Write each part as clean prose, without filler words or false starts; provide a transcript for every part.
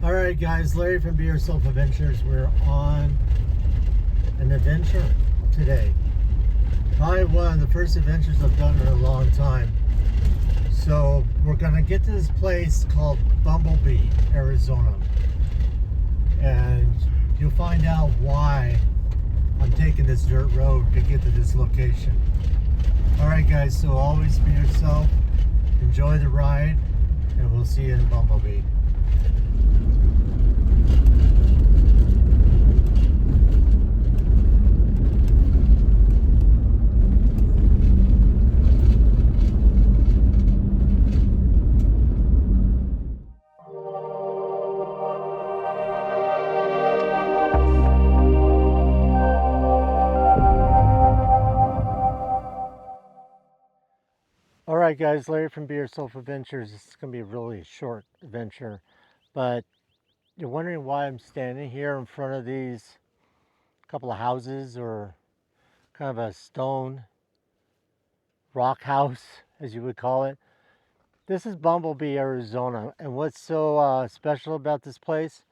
Alright guys, Larry from Be Yourself Adventures. We're on an adventure today. Probably one of the first adventures I've done in a long time. So we're going to get to this place called Bumblebee, Arizona. And you'll find out why I'm taking this dirt road to get to this location. Alright guys, so always be yourself. Enjoy the ride. And we'll see you in Bumblebee. Alright guys, Larry from Be Yourself Adventures. This is going to be a really short adventure, but you're wondering why I'm standing here in front of these couple of houses, or kind of a stone rock house, as you would call it. This is Bumblebee, Arizona, and what's so special about this place?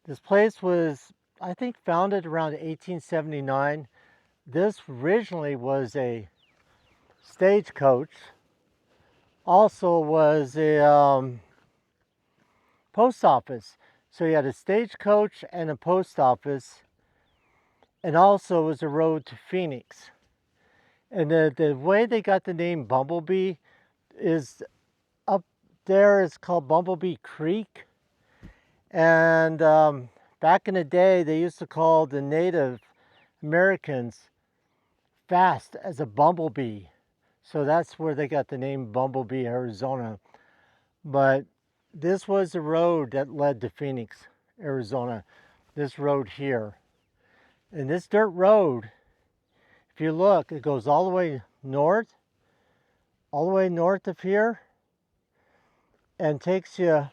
This place was, I think, founded around 1879. This originally was a stagecoach, also was a post office. So you had a stagecoach and a post office, and also was a road to Phoenix. And the way they got the name Bumblebee is up there, it's called Bumblebee Creek. And back in the day, they used to call the Native Americans fast as a bumblebee. So that's where they got the name Bumblebee, Arizona. But this was the road that led to Phoenix, Arizona. This road here. And this dirt road, if you look, it goes all the way north of here, and takes you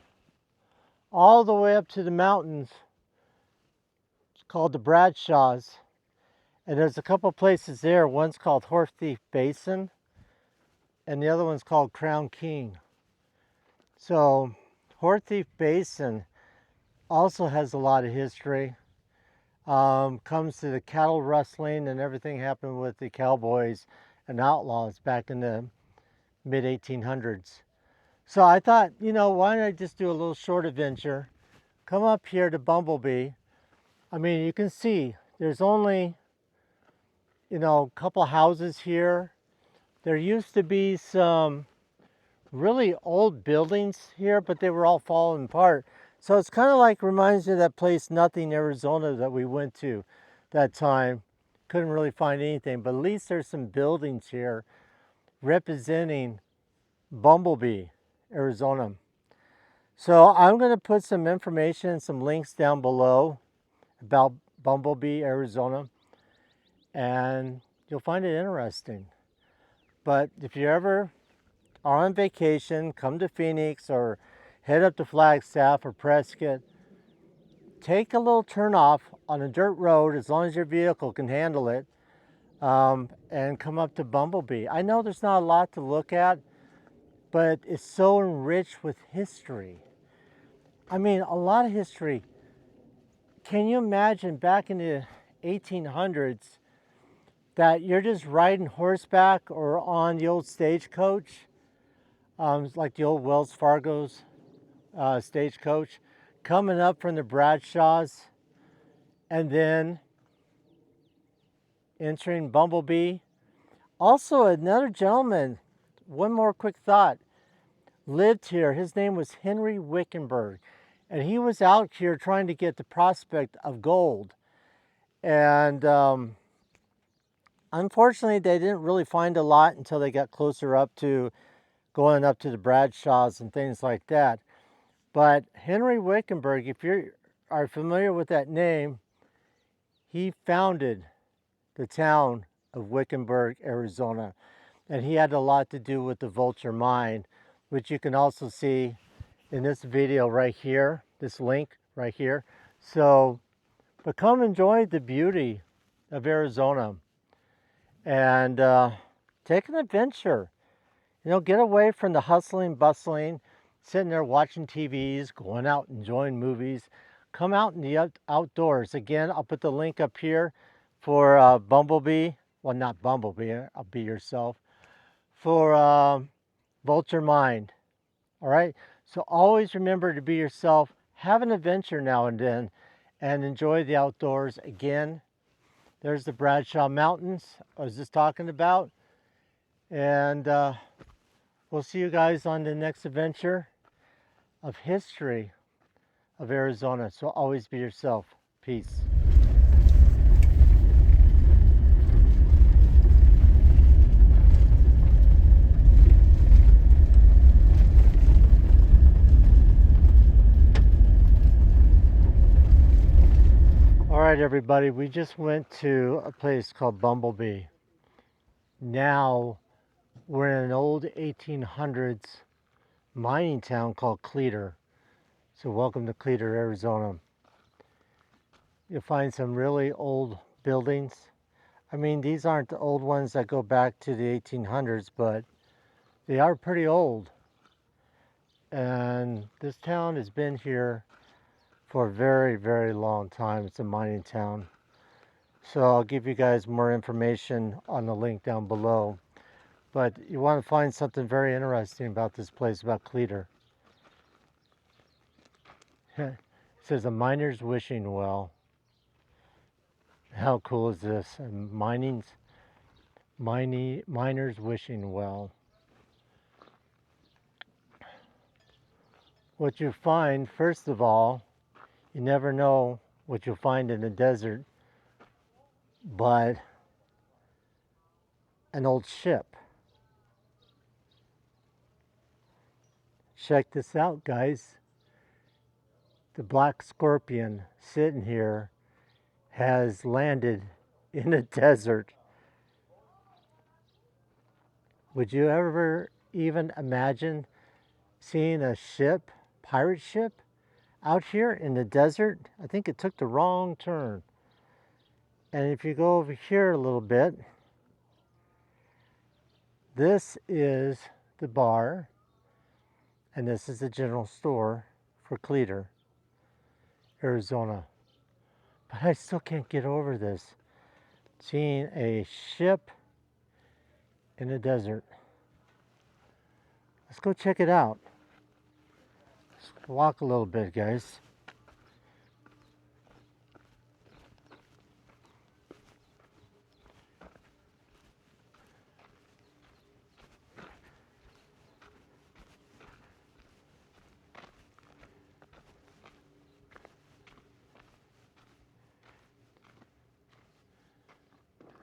all the way up to the mountains. It's called the Bradshaws. And there's a couple places there. One's called Horse Thief Basin, and the other one's called Crown King. So Horse Thief Basin also has a lot of history. Comes to the cattle rustling and everything happened with the cowboys and outlaws back in the mid 1800s. So I thought, why don't I just do a little short adventure, come up here to Bumblebee. I mean, you can see there's only, a couple houses here. There used to be some really old buildings here, but they were all falling apart. So it's kind of like, reminds me of that place, Nothing, Arizona, that we went to that time. Couldn't really find anything, but at least there's some buildings here representing Bumblebee, Arizona. So I'm going to put some information, some links down below about Bumblebee, Arizona, and you'll find it interesting. But if you ever are on vacation, come to Phoenix or head up to Flagstaff or Prescott, take a little turn off on a dirt road, as long as your vehicle can handle it, and come up to Bumblebee. I know there's not a lot to look at, but it's so enriched with history. I mean, a lot of history. Can you imagine back in the 1800s that you're just riding horseback or on the old stagecoach, like the old Wells Fargo's stagecoach, coming up from the Bradshaws and then entering Bumblebee. Also, another gentleman, one more quick thought, lived here. His name was Henry Wickenburg, and he was out here trying to get the prospect of gold. And unfortunately, they didn't really find a lot until they got closer up to going up to the Bradshaws and things like that. But Henry Wickenburg, if you are familiar with that name, he founded the town of Wickenburg, Arizona. And he had a lot to do with the Vulture Mine, which you can also see in this video right here, this link right here. So, but come enjoy the beauty of Arizona and take an adventure. Get away from the hustling, bustling, sitting there watching TVs, going out, enjoying movies. Come out in the outdoors. Again, I'll put the link up here for Bumblebee. Well, not Bumblebee, I'll be yourself. For Vulture Mind. All right? So always remember to be yourself. Have an adventure now and then and enjoy the outdoors. Again, there's the Bradshaw Mountains I was just talking about. And we'll see you guys on the next adventure of history of Arizona. So always be yourself. Peace. All right, everybody, we just went to a place called Bumblebee. Now we're in an old 1800s mining town called Cleater. So welcome to Cleater, Arizona. You'll find some really old buildings. I mean, these aren't the old ones that go back to the 1800s, but they are pretty old. And this town has been here for a very, very long time. It's a mining town. So I'll give you guys more information on the link down below. But you want to find something very interesting about this place, about Cleater. It says a miner's wishing well. How cool is this? A miner's wishing well. What you find, first of all, you never know what you'll find in the desert, but an old ship. Check this out, guys. The Black Scorpion sitting here has landed in the desert. Would you ever even imagine seeing a ship, pirate ship, out here in the desert? I think it took the wrong turn. And if you go over here a little bit, this is the bar, and this is the general store for Cleater, Arizona. But I still can't get over this, seeing a ship in the desert. Let's go check it out. Let's walk a little bit, guys.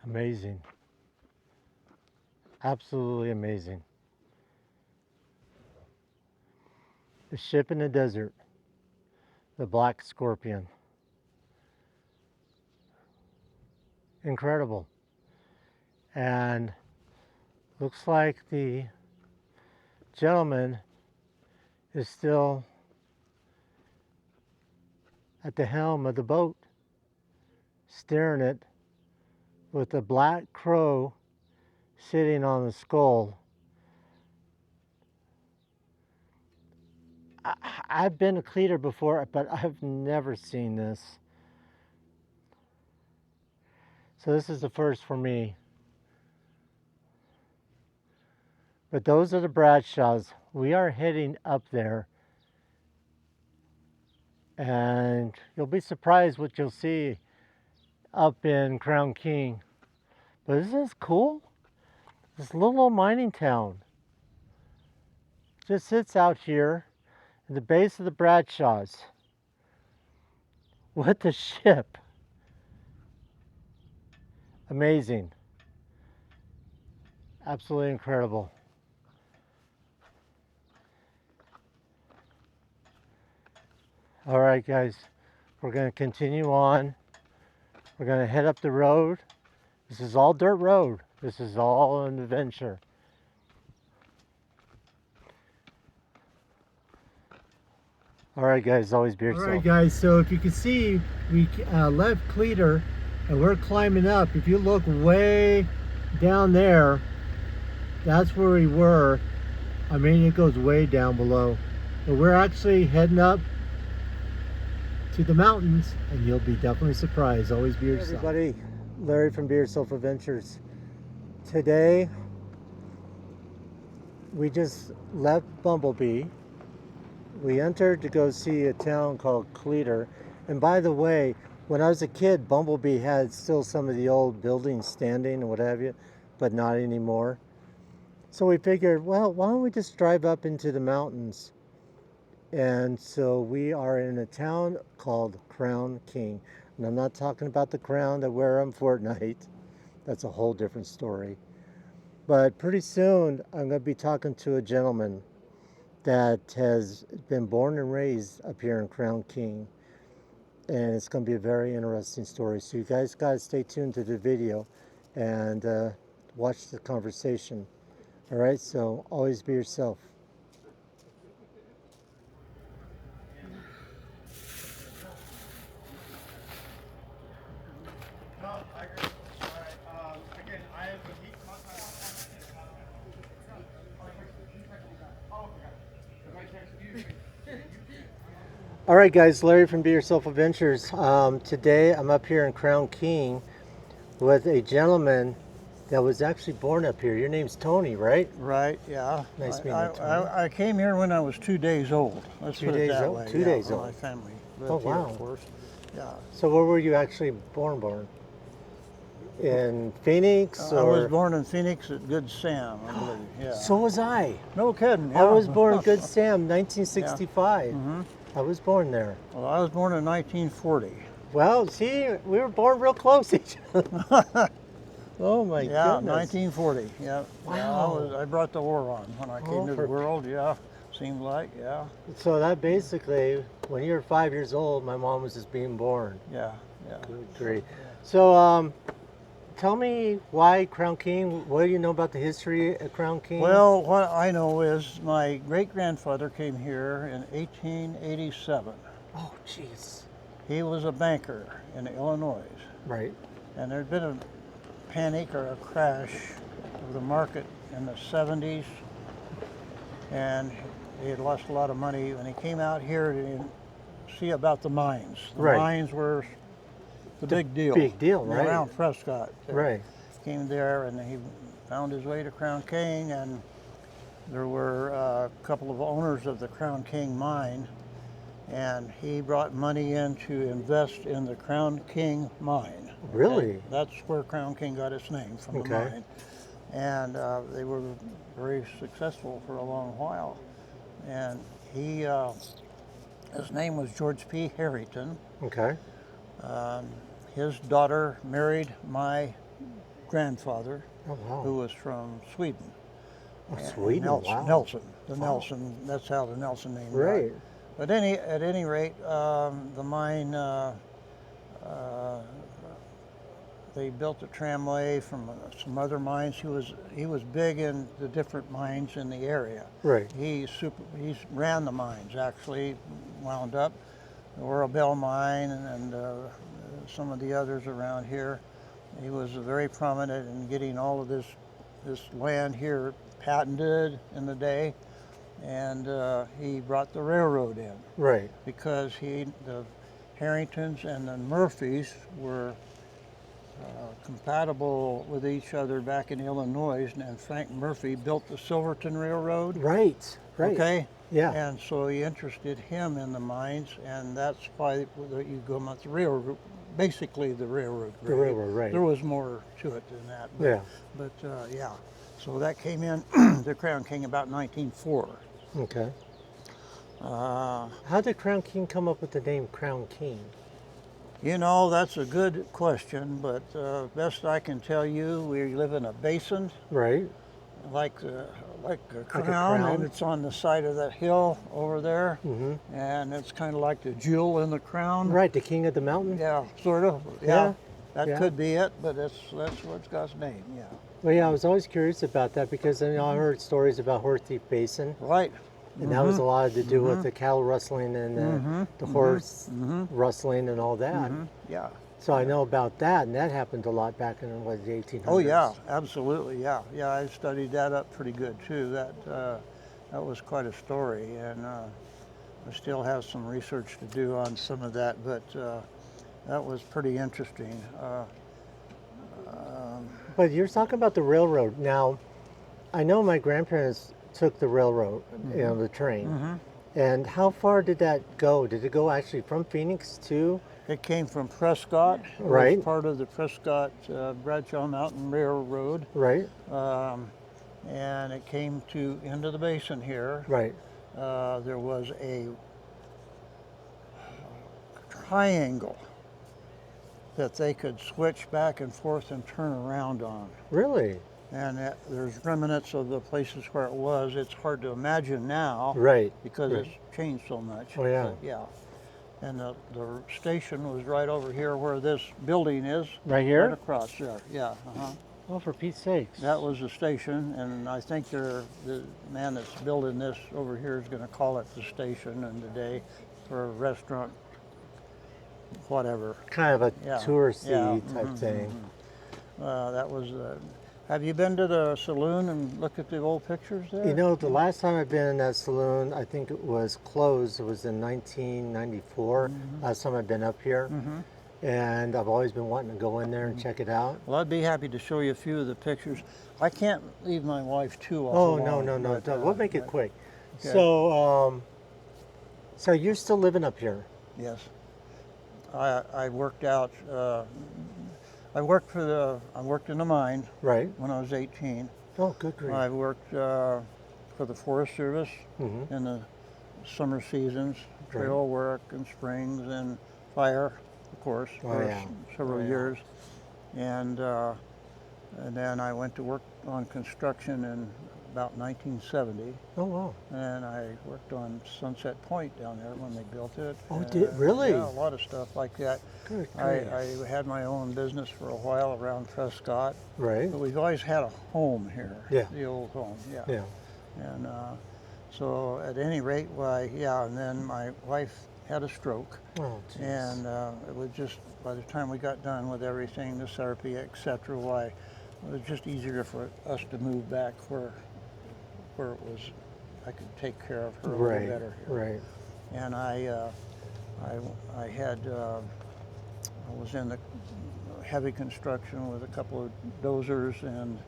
Amazing. Absolutely amazing. The ship in the desert. The Black Scorpion. Incredible. And looks like the gentleman is still at the helm of the boat, steering it, with a black crow sitting on the skull. I've been to Cleater before, but I've never seen this. So this is the first for me. But those are the Bradshaws. We are heading up there. And you'll be surprised what you'll see up in Crown King. But isn't this cool? This little old mining town just sits out here at the base of the Bradshaws with the ship. Amazing. Absolutely incredible. All right, guys, we're going to continue on. We're going to head up the road. This is all dirt road. This is all an adventure. All right, guys, always be yourself. All right, guys, so if you can see, we left Cleater and we're climbing up. If you look way down there, that's where we were. I mean, it goes way down below. But we're actually heading up to the mountains, and you'll be definitely surprised. Always be yourself. Hey everybody, Larry from Be Yourself Adventures. Today, we just left Bumblebee. We entered to go see a town called Cleater. And by the way, when I was a kid, Bumblebee had still some of the old buildings standing and what have you, but not anymore. So we figured, well, why don't we just drive up into the mountains? And so we are in a town called Crown King. And I'm not talking about the crown that wear on Fortnite. That's a whole different story. But pretty soon, I'm going to be talking to a gentleman that has been born and raised up here in Crown King. And it's going to be a very interesting story. So you guys got to stay tuned to the video and watch the conversation. All right, so always be yourself. All right, guys, Larry from Be Yourself Adventures. Today I'm up here in Crown King with a gentleman that was actually born up here. Your name's Tony, right? Right, yeah. Nice meeting you, Tony. I came here when I was 2 days old. Let's put it that way. 2 days old. My family Oh, lived here, wow. of course. Yeah. So where were you actually born? In Phoenix? I was born in Phoenix at Good Sam, I believe. Yeah. So was I. No kidding. I Yeah. was born in Good Sam, 1965. Yeah. Mm-hmm. I was born there. Well, I was born in 1940. Well, see, we were born real close to each other. Oh my Yeah, goodness. 1940. Yeah. Wow. Yeah, I brought the war on when I came to the world. Yeah. Seemed like, yeah. So that basically, when you were 5 years old, my mom was just being born. Yeah. Yeah. Good grief. So, tell me why Crown King. What do you know about the history of Crown King? Well, what I know is my great-grandfather came here in 1887. Oh, jeez. He was a banker in Illinois, Right. and there'd been a panic or a crash of the market in the 70s, and he had lost a lot of money, and he came out here to see about the mines. The Right. mines were the big deal. Big deal, right? Around Prescott. Right. Came there, and he found his way to Crown King, and there were a couple of owners of the Crown King mine, and he brought money in to invest in the Crown King mine. Really? And that's where Crown King got its name, from the mine. And they were very successful for a long while. And he, his name was George P. Harrington. Okay. His daughter married my grandfather, Oh, wow. who was from Sweden. Oh, Sweden, wow. Nelson. The Nelson, that's how the Nelson name got. Right. But at any rate, the mine, they built a tramway from some other mines. He was big in the different mines in the area. Right. He ran the mines, actually, wound up the Oral Bell mine and some of the others around here. He was very prominent in getting all of this land here patented in the day. And he brought the railroad in. Right. Because the Harringtons and the Murphys were compatible with each other back in Illinois, and Frank Murphy built the Silverton Railroad. Right. Right. Okay. Yeah. And so he interested him in the mines, and that's why you go about the railroad. Basically, the railroad. The railroad, right. There was more to it than that. But, Yeah. But yeah. So that came in the Crown King about 1904. Okay. How did Crown King come up with the name Crown King? You know, that's a good question, but best I can tell you, we live in a basin, Right. like a crown, and it's on the side of that hill over there, and it's kind of like the jewel in the crown. Right, the king of the mountain? Yeah, sort of. Yeah. That could be it, but that's what's God's name. Yeah. Well, yeah, I was always curious about that because I heard stories about Horse Thief Basin. Right. And that was a lot to do with the cattle rustling and the horse rustling and all that. Yeah. So I know about that, and that happened a lot back in the 1800s. Oh yeah, absolutely. Yeah, yeah. I studied that up pretty good too. That was quite a story, and I still have some research to do on some of that, but that was pretty interesting. But you're talking about the railroad. Now, I know my grandparents took the railroad, you know, the train. Mm-hmm. And how far did that go? Did it go actually from Phoenix to? It came from Prescott. It Right. was part of the Prescott Bradshaw Mountain Railroad. Right. And it came to into the basin here. Right. There was a triangle that they could switch back and forth and turn around on. Really? And there's remnants of the places where it was. It's hard to imagine now, Right. because Right. it's changed so much. Oh, yeah. But, yeah. And the station was right over here where this building is. Right here? Right across there. Yeah. Uh-huh. Oh, for Pete's sakes. That was the station, and I think the man that's building this over here is going to call it the station, and today for a restaurant, whatever. Kind of a Yeah. touristy Yeah. type Mhm, thing. That was. Have you been to the saloon and looked at the old pictures there? You know, the last time I've been in that saloon, I think it was closed. It was in 1994. Last time I've been up here. And I've always been wanting to go in there and check it out. Well, I'd be happy to show you a few of the pictures. I can't leave my wife too Oh, long. no. but, We'll make it but- quick. okay. So you're still living up here? Yes. I worked out. I worked in a mine Right. when I was 18. Oh, good grief. I worked for the Forest Service Mm-hmm. in the summer seasons, trail work and springs and fire, of course, Oh, for yeah. several Oh, yeah. years. And then I went to work on construction in about 1970. Oh, wow. And I worked on Sunset Point down there when they built it. Oh, really? Yeah, a lot of stuff like that. Good I grief. had my own business for a while around Prescott, Right. but we've always had a home here. Yeah. The old home, yeah. Yeah. And so at any rate, and then my wife had a stroke, Oh, jeez. and it was just, by the time we got done with everything, the therapy, etc., it was just easier for us to move back where it was, I could take care of her a Right. little better here. Right. And I was in the heavy construction with a couple of dozers and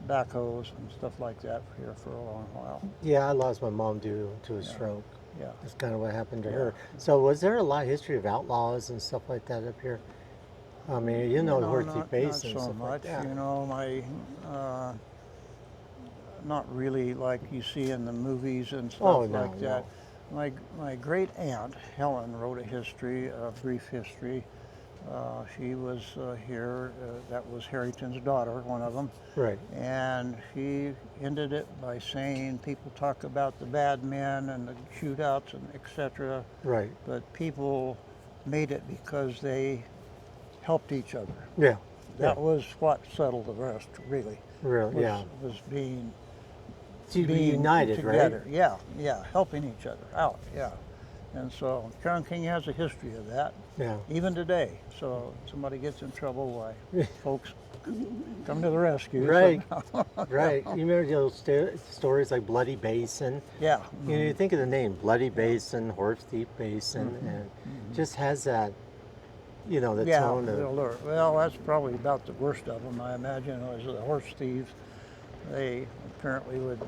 backhoes and stuff like that here for a long while. Yeah, I lost my mom due to a stroke. Yeah. That's kind of what happened to Yeah. her. So was there a lot of history of outlaws and stuff like that up here? I mean, you know, the Horse Deep Basin and not so stuff much. like that. You know, not really like you see in the movies and stuff Oh, no, like that. My great aunt Helen wrote a history, a brief history. She was here. That was Harrington's daughter, one of them. Right. And she ended it by saying, people talk about the bad men and the shootouts and etc. Right. But people made it because they helped each other. Yeah. That was what settled the rest, really. Really. Yeah. Was being To be being united, together. right? Yeah, helping each other out. Yeah. And so Crown King has a history of that, Yeah. even today. So if somebody gets in trouble, why folks come to the rescue. Right. somehow. Right. You remember those stories like Bloody Basin? Yeah. You know, you think of the name Bloody Basin, Horse Deep Basin, and just has that, you know, the Yeah, tone of. well, that's probably about the worst of them, I imagine, was the horse thieves. They apparently would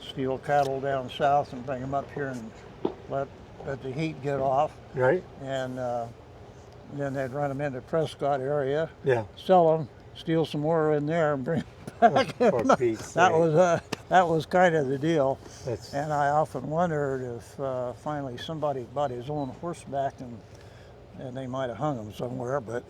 steal cattle down south and bring them up here and let the heat get off, Right. and then they'd run them into Prescott area, Yeah. sell them, steal some more in there, and bring them back. For Pete's that sake. that was kind of the deal. That's, And I often wondered if finally somebody bought his own horseback and they might have hung him somewhere, but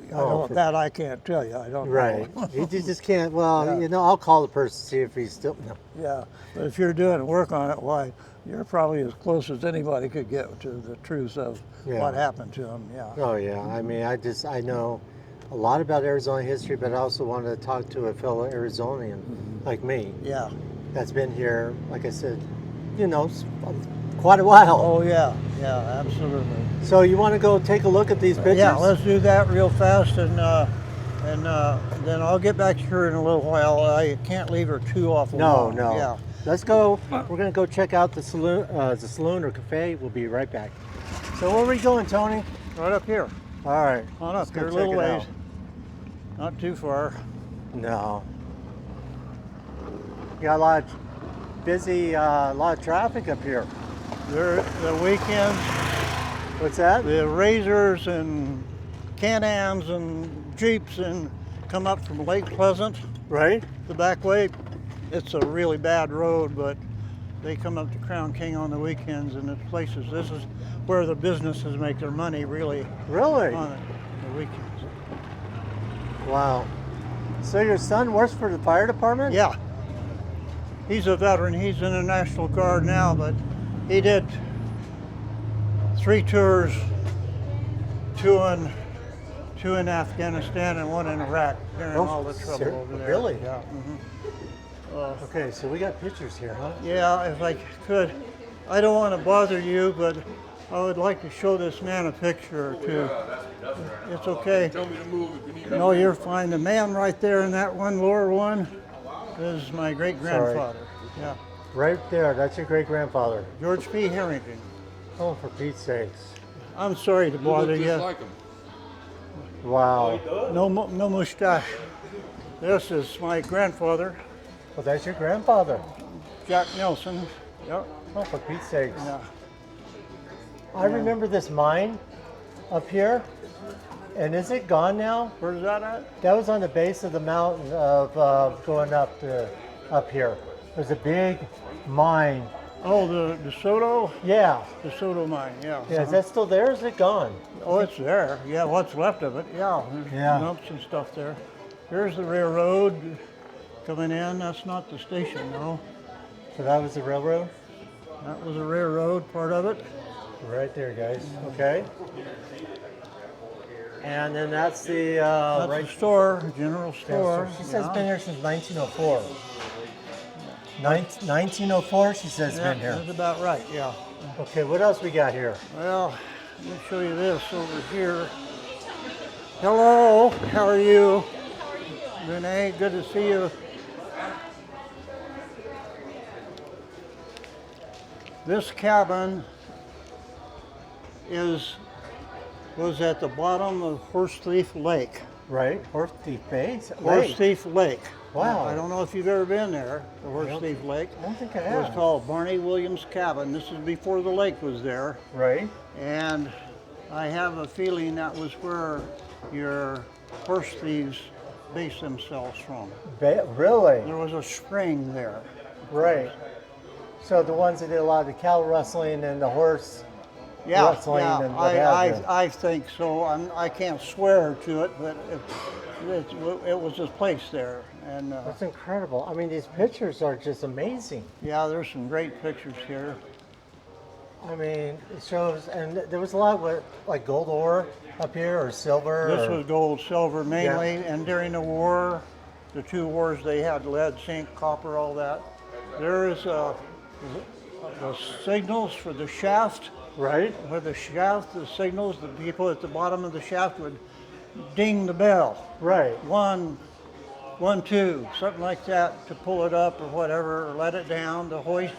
that I can't tell you. I don't right. know. You just can't. Well, Yeah. you know, I'll call the person see if he's still. No. Yeah, but if you're doing work on it, why, you're probably as close as anybody could get to the truth of Yeah. what happened to him. Yeah. Oh yeah. I mean, I know a lot about Arizona history, but I also wanted to talk to a fellow Arizonian like me Yeah. that's been here. Like I said, you know, quite a while. Oh yeah. Yeah. Absolutely. So you want to go take a look at these pictures? Yeah. Let's do that real fast, and then I'll get back to her in a little while. I can't leave her too awful No, long. no. Yeah. Let's go. We're gonna go check out the saloon or cafe. We'll be right back. So where are we going, Tony? Right up here. All right. On let's up go here, a check little it ways. out. Not too far. No. You got a lot of busy, lot of traffic up here. There, the weekends, What's that? the Razors and Can-Ams and Jeeps and come up from Lake Pleasant, Right? the back way. It's a really bad road, but they come up to Crown King on the weekends and it's places. This is where the businesses make their money, really, Really? on the weekends. Wow. So your son works for the fire department? Yeah. He's a veteran. He's in the National Guard now, but he did 3 tours, two in Afghanistan and 1 in Iraq during Oh, all the trouble over there. really? Yeah. Okay, so we got pictures here, huh? Yeah, if I could. I don't want to bother you, but I would like to show this man a picture or two. It's okay. Tell me to move if you need. No, you're fine. The man right there in that one lower one is my great-grandfather. Yeah, Right there, that's your great grandfather. George P. Harrington. Oh, for Pete's sakes. I'm sorry to You bother look you. just like him. Wow. No mustache. This is my grandfather, Well, that's your grandfather. Jack Nelson. Yep. Oh, for Pete's sakes. Yeah. I remember this mine up here. And is it gone now? Where's that at? That was on the base of the mountain of going up here. There's a big mine. Oh, the DeSoto? Yeah. DeSoto mine, yeah. Yeah, is that still there or is it gone? Oh, it's there. Yeah, what's left of it. Yeah. There's Yeah. lumps and stuff there. Here's the railroad coming in. That's not the station, though. So that was the railroad? That was a railroad, part of it. Right there, guys. Okay. And then that's the That's right the store, general store. She says yeah. it's been here since 1904. 1904, she says it's Yeah, been here. that's about right, yeah. Okay, what else we got here? Well, let me show you this over here. Hello, how are you? Renee, good to see you. This cabin was at the bottom of Horse Thief Lake. Right, Horse Thief Bay? Horse Lake. Thief Lake. Wow. I don't know if you've ever been there, the Horse Nope. Thief Lake. I don't think I It was have. called Barney Williams Cabin. This is before the lake was there. Right. And I have a feeling that was where your horse thieves based themselves from. Really? There was a spring there. Right. So the ones that did a lot of the cow rustling and the horse Yeah, rustling yeah, and what have you. I think so. I can't swear to it, but it was a place there. And That's incredible. I mean, these pictures are just amazing. yeah, there's some great pictures here. I mean, it shows, and there was a lot with like gold ore up here or silver. This or- was gold, silver mainly, and during the war, the 2 wars, they had lead, zinc, copper, all that. There is the signals for the shaft. right. Where the shaft, the signals, the people at the bottom of the shaft would ding the bell. Right. 1, 1, 2, something like that to pull it up or whatever, or let it down, the hoist.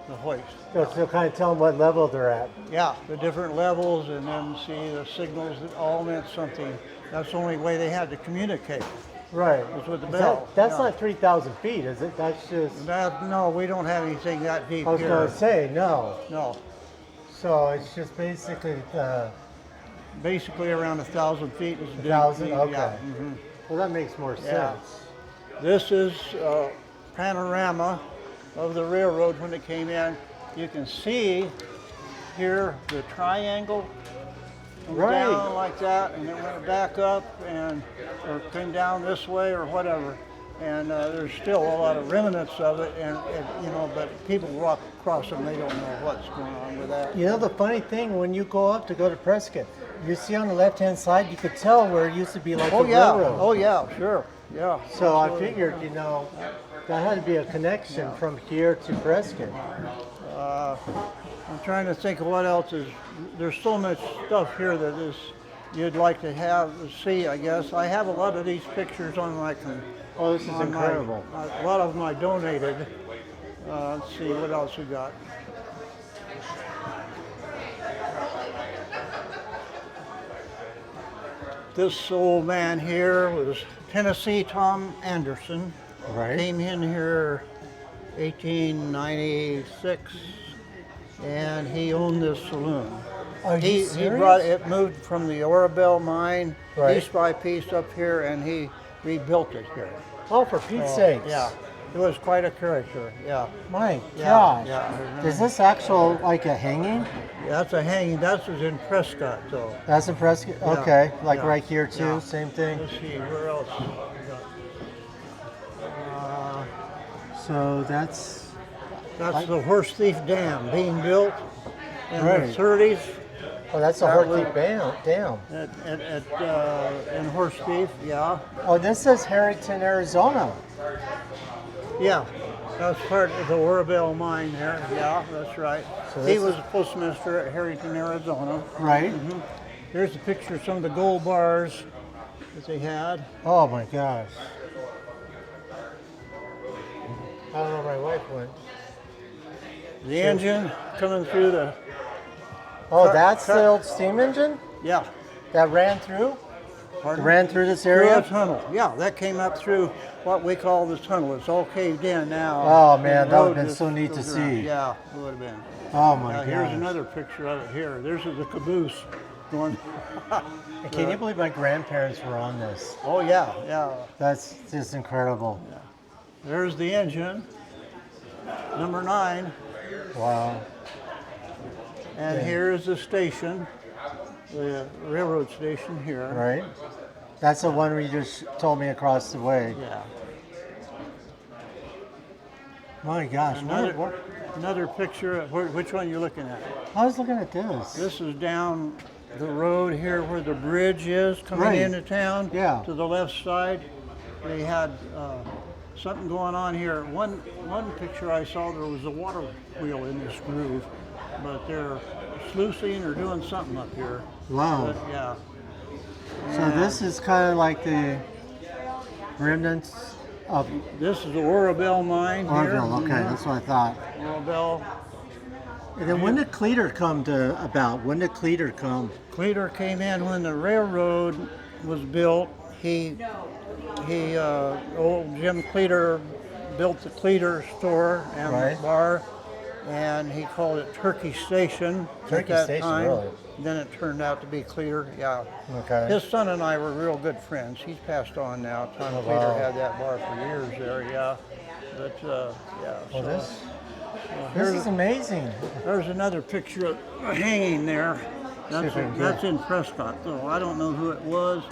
The hoist. So kind of tell them what level they're at. Yeah, the different levels, and then see the signals that all meant something. That's the only way they had to communicate. Right. Was with the Is bell. that's yeah. not 3,000 feet, is it? That's just. No, we don't have anything that deep I was here. going to say no. No, So it's just basically. basically around 1,000 feet is deep. 1,000? Okay. Yeah. mhm. Well, that makes more Yeah. sense. This is a panorama of the railroad when it came in. You can see here the triangle went Right. down like that, and it went back up and or came down this way or whatever. And there's still a lot of remnants of it, and but people walk across them, they don't know what's going on with that. You know the funny thing, when you go up to go to Prescott, you see on the left-hand side, you could tell where it used to be like Oh a yeah, railroad. oh yeah, sure, yeah. So I absolutely. figured, that had to be a connection from here to Prescott. I'm trying to think of what else is. There's so much stuff here that is you'd like to see. I guess I have a lot of these pictures on my. Oh, this is incredible. A lot of them I donated, Let's see what else we got. This old man here was Tennessee Tom Anderson. Right. Came in here 1896, and he owned this saloon. Are you He serious? brought it, moved from the Orabelle mine Right. piece by piece up here, and he rebuilt it here. Oh, for Pete's sakes. Yeah, it was quite a character. Yeah, My Yeah, gosh. yeah. Is this actual like a hanging? that's a hanging. That was in Prescott, though. That's impressive. Yeah, Okay, like yeah, right here too, yeah. same thing. Let's see where else. We got. So that's That's the Horse Thief Dam being built in Right. the 30s that's a That Horthy was- Dam. in Horse Thief. Yeah, Oh, this says Harrington, Arizona. yeah. That's part of the Orabelle mine there. Yeah, that's right. So He this was a postmaster at Harrington, Arizona. Right? Here's a picture of some of the gold bars that they had. Oh my gosh. I don't know where my wife went. The engine coming through the, Oh, Cut- that's cut. the old steam engine yeah. that ran through? Pardon? Ran through this Through area? a tunnel. Yeah, that came up through what we call the tunnel. It's all caved in now. Oh, man, The that would've road been just so neat to goes around. see. Yeah, it would have been. Oh my Now, gosh. here's another picture of it here. There's the caboose going. Can you believe my grandparents were on this? Oh, yeah, yeah. That's just incredible. There's the engine, number 9. Wow. And Yeah. here's the station, the railroad station here. Right? That's the one where you just told me across the way. Yeah. My gosh. Another picture. Which one are you looking at? I was looking at this. This is down the road here where the bridge is coming Right. into town. Yeah. To the left side, they had something going on here. One picture I saw, there was a water wheel in this groove, but they're sluicing or doing something up here. Wow. But, yeah. So this is kind of like the remnants of This is the Orabelle mine here. Orville. Okay, that's what I thought. Orabelle. And then when did Cleater come about? When did Cleater come? Cleater came in when the railroad was built. Old Jim Cleater built the Cleater store and Right. bar, and he called it Turkey Station Turkey at that Station, time. really? Then it turned out to be Cleater. Yeah. Okay. His son and I were real good friends. He's passed on now. Tom Oh, Cleater wow. had that bar for years there. Yeah. But yeah. Well, so- this here's- is amazing. There's another picture of hanging there. That's in Prescott, though. I don't know who it was.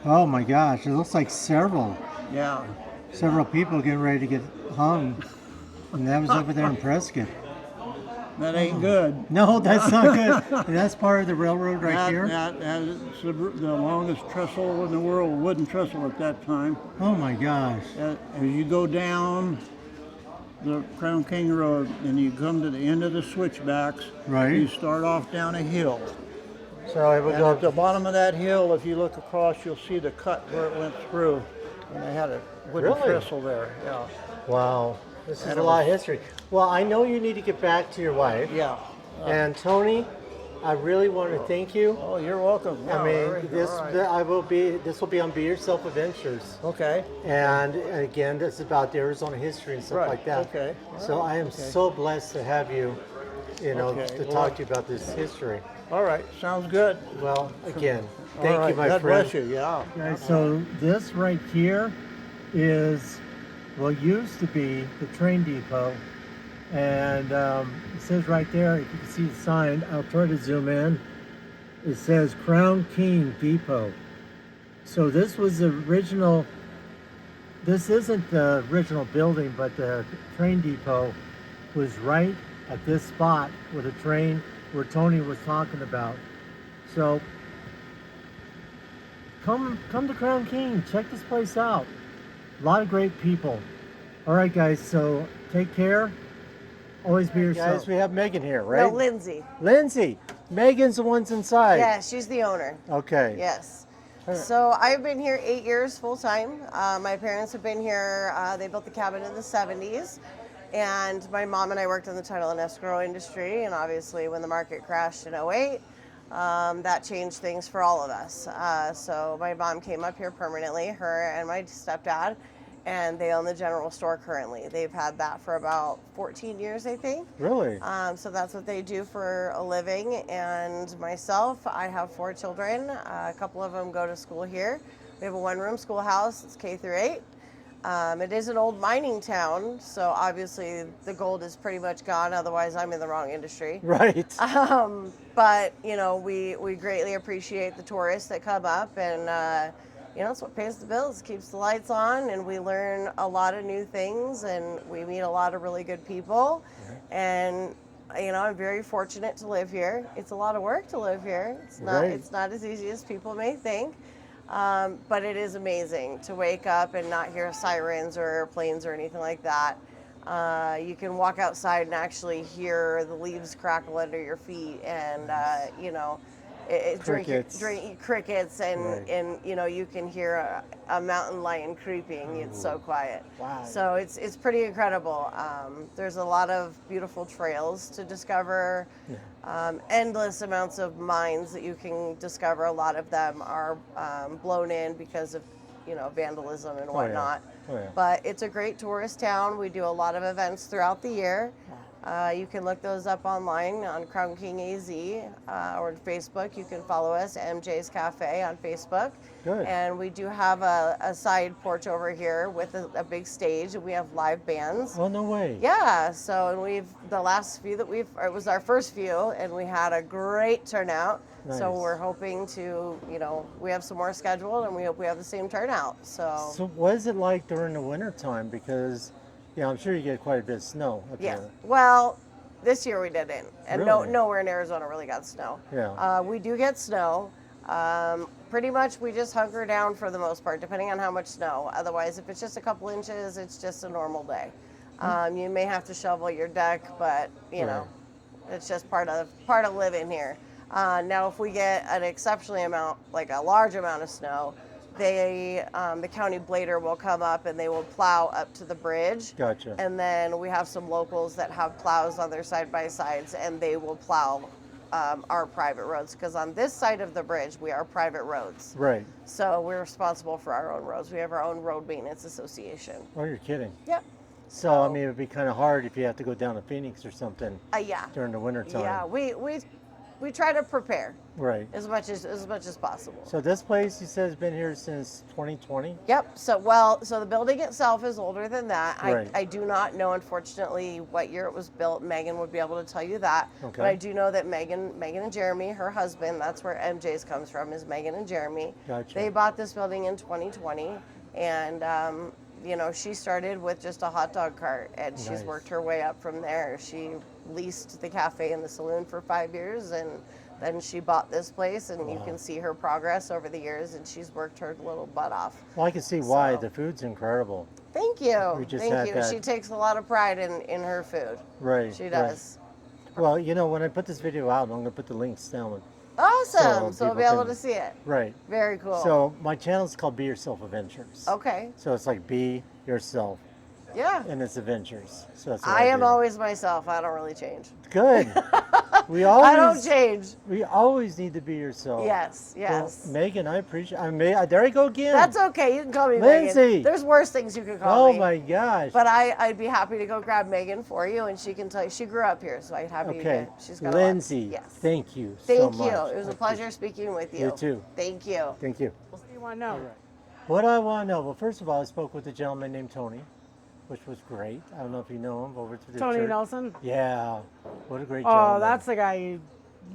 Oh my gosh, it looks like several Yeah, people getting ready to get hung. And that was over there in Prescott. that ain't good. No, that's not good. And that's part of the railroad right That, here? it's the longest trestle in the world, wooden trestle at that time. Oh my gosh. As you go down the Crown King Road and you come to the end of the switchbacks, Right. you start off down a hill. So it would And at the go. bottom of that hill, if you look across, you'll see the cut where it went through. And they had a wooden Really? trestle there. Yeah. Wow. This is And a it lot of was- history. Well, I know you need to get back to your wife. Yeah. And Tony, I really want to thank you. Oh, you're welcome. I Yeah, mean, all right, this all right. this will be on Be Yourself Adventures. Okay. And again, this is about the Arizona history and stuff Right, like that. okay, all So right, I am okay. so blessed to have you, Okay, to well- talk to you about this history. All right. Sounds good. Well, again, All thank right, you, my God friend. bless you. Yeah. Guys, so this right here is, well, used to be the train depot. And it says right there, if you can see the sign, I'll try to zoom in. It says Crown King Depot. So this was the original, this isn't the original building, but the train depot was right at this spot where the train, where Tony was talking about. So come to Crown King, check this place out. A lot of great people. All right, guys, so take care. Always be yourself. Guys, we have Megan here, right? No, Lindsay. Lindsay. Megan's the one's inside. Yeah, she's the owner. Okay. Yes. All right. So I've been here 8 years full time. My parents have been here. They built the cabin in the 70s. And my mom and I worked in the title and escrow industry, and obviously when the market crashed in '08, that changed things for all of us. So my mom came up here permanently, her and my stepdad, and they own the general store currently. They've had that for about 14 years, I think. Really? So that's what they do for a living. And myself, I have 4 children. A couple of them go to school here. We have a one-room schoolhouse. It's K through 8. It is an old mining town, so obviously the gold is pretty much gone. Otherwise, I'm in the wrong industry. Right. But you know, we greatly appreciate the tourists that come up, and you know, it's what pays the bills, keeps the lights on, and we learn a lot of new things, and we meet a lot of really good people. And you know, I'm very fortunate to live here. It's a lot of work to live here. It's not. Right. It's not as easy as people may think. But it is amazing to wake up and not hear sirens or airplanes or anything like that. You can walk outside and actually hear the leaves crackle under your feet, and you know, Crickets. drink crickets, and Right. and you know, you can hear a mountain lion creeping. It's so quiet. Wow. So it's pretty incredible. There's a lot of beautiful trails to discover. Endless amounts of mines that you can discover. A lot of them are blown in because of, you know, vandalism and whatnot. Oh, yeah. But it's a great tourist town. We do a lot of events throughout the year. You can look those up online on Crown King AZ or Facebook. You can follow us, MJ's Cafe, on Facebook. Good. And we do have a side porch over here with a big stage, and we have live bands. Oh, no way. Yeah, so and the last few that it was our first few, and we had a great turnout. So Nice. we're hoping to, you know, we have some more scheduled, and we hope we have the same turnout. So what is it like during the winter time? Because, yeah, I'm sure you get quite a bit of snow up Yeah. there. Well, this year we didn't, and Really? nowhere in Arizona really got snow. Yeah. We do get snow. Pretty much we just hunker down for the most part, depending on how much snow. Otherwise, if it's just a couple inches, it's just a normal day. You may have to shovel your deck, but you know, it's just part of living here. Now, if we get an exceptionally like a large amount of snow, the county blader will come up and they will plow up to the bridge. Gotcha. And then we have some locals that have plows on their side-by-sides, and they will plow our private roads, because on this side of the bridge we are private roads. Right. So we're responsible for our own roads. We have our own road maintenance association. Oh, you're kidding. Yep. So, I mean, it would be kind of hard if you have to go down to Phoenix or something Yeah. during the winter time. Yeah. We try to prepare Right. as much as possible. So this place, you said, has been here since 2020? Yep. So the building itself is older than that. Right. I do not know, unfortunately, what year it was built. Megan would be able to tell you that. Okay. But I do know that Megan and Jeremy, her husband, that's where MJ's comes from, is Megan and Jeremy. Gotcha. They bought this building in 2020, and you know, she started with just a hot dog cart, and she's Nice. worked her way up from there. She leased the cafe and the saloon for 5 years, and then she bought this place, and you can see her progress over the years, and she's worked her little butt off. Well, I can see why. So- The food's incredible. Thank you. We just Thank had you. that- She takes a lot of pride in her food. Right. She right. does. Well, you know, when I put this video out, I'm going to put the links down. Awesome. So we'll be people able can- to see it. Right. Very cool. So my channel is called Be Yourself Adventures. Okay. So it's like be yourself, Yeah. and it's adventures. So that's what I am do. always myself. I don't really change. Good. We I don't always change. we always need to be yourself. Yes. Well, Yes. Megan, I appreciate. There I go again. That's okay. You can call me Lindsay. Megan. There's worse things you can call Oh me. my gosh. But I'd be happy to go grab Megan for you, and she can tell you. She grew up here, so I'd have you. Okay. She's got Lindsay. Yes. Thank you so Thank much. you. It was a pleasure speaking with you. You too. Thank you. Thank you. What do you want to know? What do I want to know? Well, first of all, I spoke with a gentleman named Tony, which was great. I don't know if you know him, over to the Tony church. Nelson? Yeah. What a great gentleman. Oh, that's the guy you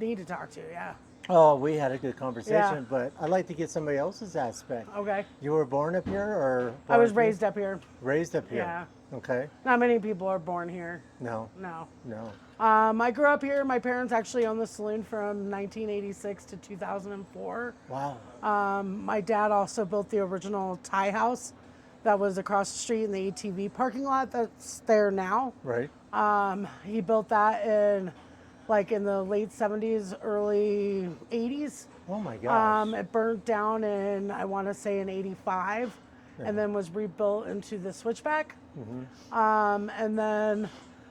need to talk to, yeah. Oh, we had a good conversation, Yeah. but I'd like to get somebody else's aspect. Okay. You were born up here, or I was born- raised up here. raised up here? Yeah. Okay. Not many people are born here. No. No. No. I grew up here. My parents actually owned the saloon from 1986 to 2004. Wow. My dad also built the original Thai house that was across the street in the ATV parking lot that's there now. Right. He built that in the late 70s, early 80s. Oh my gosh. It burnt down in, I want to say, in 85, and then was rebuilt into the switchback. And then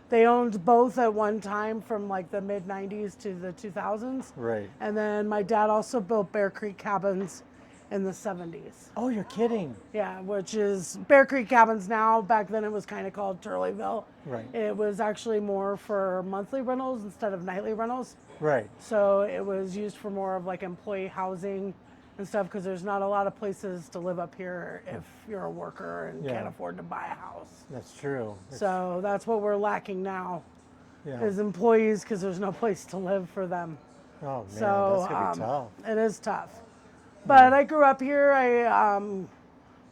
they owned both at one time from like the mid 90s to the 2000s. Right. And then my dad also built Bear Creek Cabins in the 70s. Oh, you're kidding. Yeah, which is Bear Creek Cabins now. Back then it was kind of called Turleyville. Right. It was actually more for monthly rentals instead of nightly rentals. Right. So it was used for more of like employee housing and stuff because there's not a lot of places to live up here if you're a worker and Yeah. can't afford to buy a house. That's true. So that's what we're lacking now Yeah. is employees because there's no place to live for them. Oh man, So that's gonna be tough. it is tough. But I grew up here.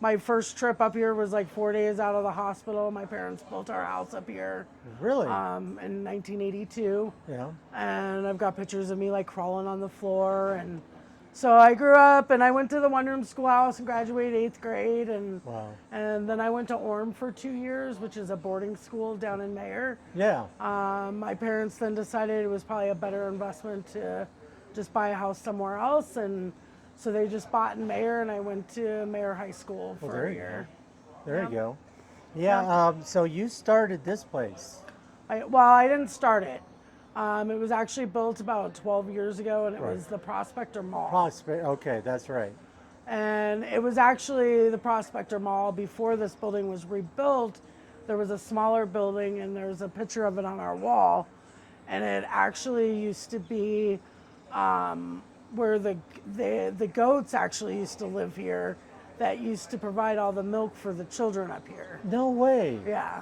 My first trip up here was like 4 days out of the hospital. My parents built our house up here Really? in 1982. Yeah. And I've got pictures of me like crawling on the floor. And so I grew up and I went to the one-room schoolhouse and graduated 8th grade. And Wow. and then I went to Orem for 2 years, which is a boarding school down in Mayer. Yeah. My parents then decided it was probably a better investment to just buy a house somewhere else. And so they just bought in Mayer, and I went to Mayer High School for there a you year. There you go. Yeah. So you started this place. I didn't start it. It was actually built about 12 years ago, and it Right. was the Prospector Mall. Prospect. Okay, that's right. And it was actually the Prospector Mall before this building was rebuilt. There was a smaller building, and there's a picture of it on our wall. And it actually used to be where the goats actually used to live here that used to provide all the milk for the children up here. No way. Yeah.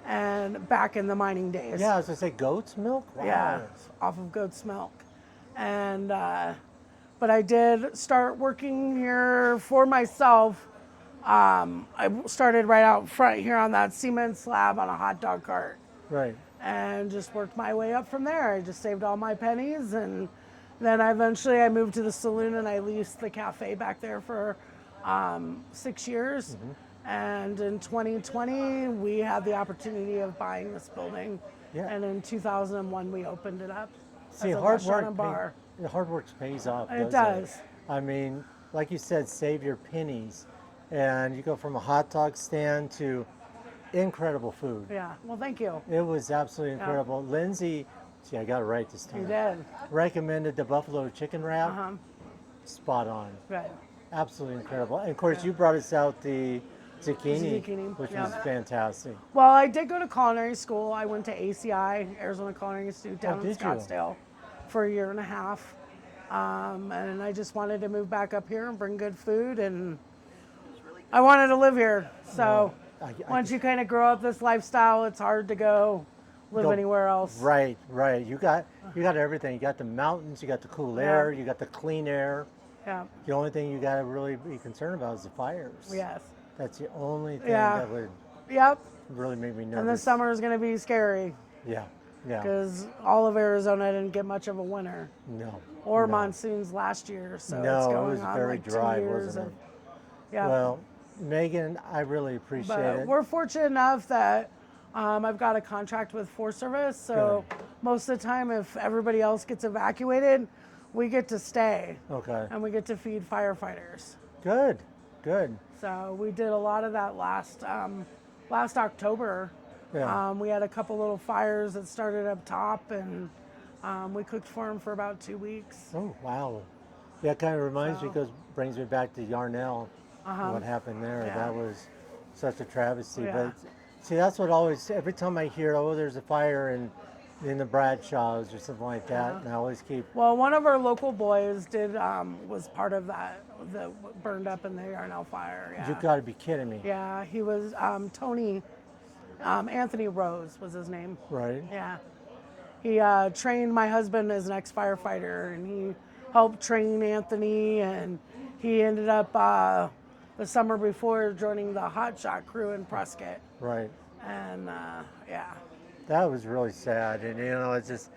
And back in the mining days. Yeah, I was gonna say goat's milk. Wow. Yeah, off of goat's milk. And, but I did start working here for myself. I started right out front here on that cement slab on a hot dog cart Right. and just worked my way up from there. I just saved all my pennies, and then I moved to the saloon and I leased the cafe back there for 6 years. And in 2020, we had the opportunity of buying this building. Yeah. And in 2001, we opened it up See, as a hard restaurant work. and bar. Hard work pays off. It doesn't does. I mean, like you said, save your pennies, and you go from a hot dog stand to incredible food. Yeah. Well, thank you. It was absolutely incredible. Lindsay, see, I got it right this time. You did. Recommended the buffalo chicken wrap. Spot on. Good. Absolutely incredible. And of course, you brought us out the zucchini, Zucchini, which yeah. was fantastic. Well, I did go to culinary school. I went to ACI, Arizona Culinary Institute, down in did you? Scottsdale, for a year and a half. And I just wanted to move back up here and bring good food, and I wanted to live here. So I once you kind of grow up this lifestyle, it's hard to go live Go- anywhere else. Right, right. You got everything. You got the mountains, you got the cool air, you got the clean air. Yeah. The only thing you got to really be concerned about is the fires. Yes. That's the only thing Yeah. that would Yep. really make me nervous. And this summer is going to be scary Yeah, yeah. because all of Arizona didn't get much of a winter No. or no. monsoons last year. So No, it's it going was on very like dry, 2 years wasn't of, it? yeah. Well, Megan, I really appreciate But it. we're fortunate enough that I've got a contract with Forest Service, so most of the time, if everybody else gets evacuated, we get to stay Okay. and we get to feed firefighters. Good, good. So we did a lot of that last October. Yeah. We had a couple little fires that started up top, and we cooked for them for about 2 weeks. Oh, wow. Yeah, it kind of reminds me, So- because brings me back to Yarnell, what happened there. Yeah. That was such a travesty. Yeah. But see, that's what always, every time I hear, oh, there's a fire in the Bradshaws or something like that, and I always keep, Well, one of our local boys was part of that burned up in the Yarnell fire. Yeah. you got to be kidding me. Yeah, he was Tony, Anthony Rose was his name. Right? Yeah. He trained my husband as an ex-firefighter, and he helped train Anthony, and he ended up the summer before joining the hot shot crew in Prescott. Right. And yeah, That was really sad. And, it's just,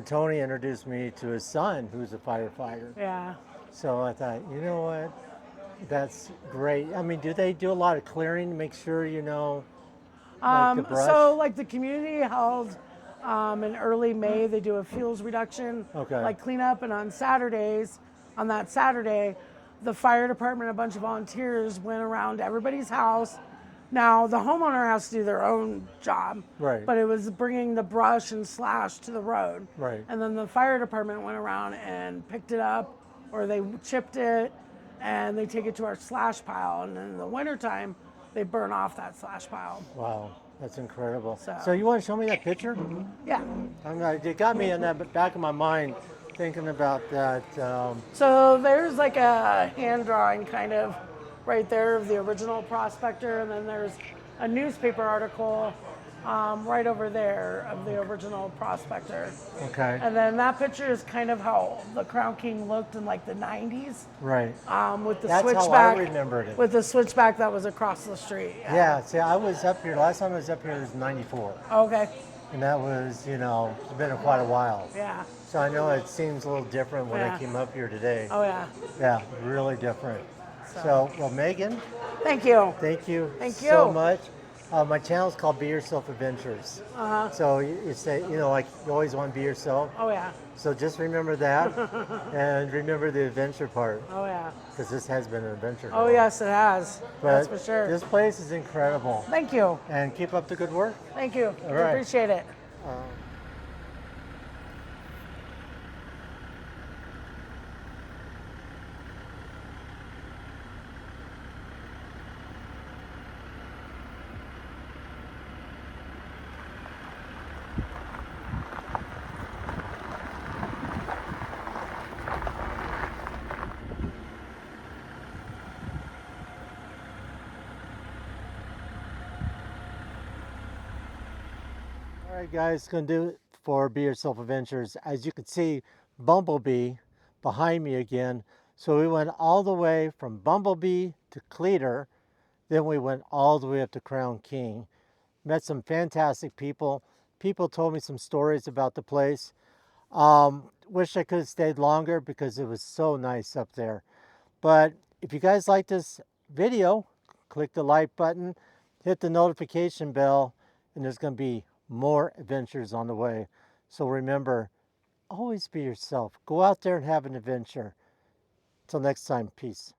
Tony introduced me to his son, who's a firefighter. yeah. So I thought, you know what? That's great. I mean, do they do a lot of clearing to make sure, like the brush? So like the community held in early May, they do a fuels reduction, Okay. like cleanup, and on that Saturday, the fire department, a bunch of volunteers went around to everybody's house, Now, the homeowner has to do their own job, Right. but it was bringing the brush and slash to the road. Right. And then the fire department went around and picked it up, or they chipped it, and they take it to our slash pile. And then in the wintertime, they burn off that slash pile. Wow, that's incredible. So- So you want to show me that picture? Yeah. It got me in that back of my mind thinking about that. So there's like a hand drawing kind of right there of the original prospector, and then there's a newspaper article right over there of the original prospector. Okay. And then that picture is kind of how the Crown King looked in like the 90s Right. with the That's switchback. how I remembered it. With the switchback that was across the street. Yeah, see, I was up here, last time I was up here was 94. Okay. And that was, it's been quite a while. Yeah. So I know it seems a little different when I Yeah. came up here today. Oh, yeah. Yeah, really different. So, well, Megan, Thank you. thank you Thank so you. much. My channel's called Be Yourself Adventures. Uh-huh. So you say, like you always want to be yourself. Oh, yeah. So just remember that and remember the adventure part, Oh, yeah. because this has been an adventure. Oh, yes, it has. But That's for sure. this place is incredible. Thank you. And keep up the good work. Thank you. All right. Appreciate it. All right, guys, going to do it for Be Yourself Adventures. As you can see, Bumblebee behind me again. So we went all the way from Bumblebee to Cleater. Then we went all the way up to Crown King. Met some fantastic people. People told me some stories about the place. Wish I could have stayed longer because it was so nice up there. But if you guys like this video, click the like button, hit the notification bell, and there's going to be more adventures on the way. So remember, always be yourself. Go out there and have an adventure. Till next time, peace.